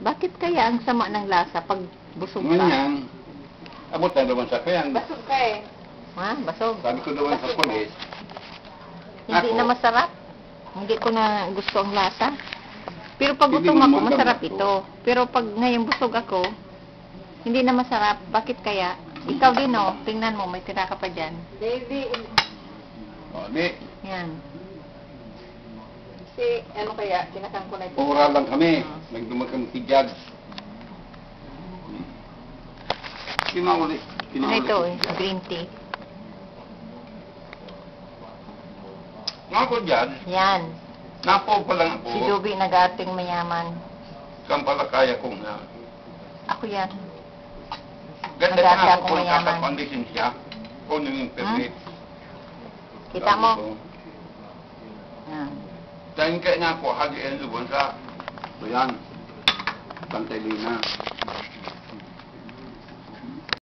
Bakit kaya ang sama ng lasa pag busog ka? Ganyan. Abot na naman sa kaya. Basog ka eh. Ha? Basog? Sabi ko naman sa polis. Hindi Ako? na masarap. Hindi ko na gusto ang lasa. Pero pag Hindi gutom mo ako, naman masarap gusto. ito. Pero pag ngayon busog ako, hindi na masarap. Bakit kaya? Ikaw din oh, tingnan mo, may tira ka pa dyan. Baby, O, di. Yan. si ano kaya, kinakang ko na ito. Pura lang kami. Nagdumakang tigyag. Kinauli. Ano ito eh, green tea. Nga ko dyan. Yan. Napo pa lang ako. Si Dubi nag-ating mayaman. Kampalakaya ko nga. Ako yan. Ganda Nag-ate nga ako ako kung mayaman. kakapandisyon siya. Kung yung permit. Kita mo? Yan. Dahil kaya nga ako, hagi ang lubon sa. So yan. Pantelina.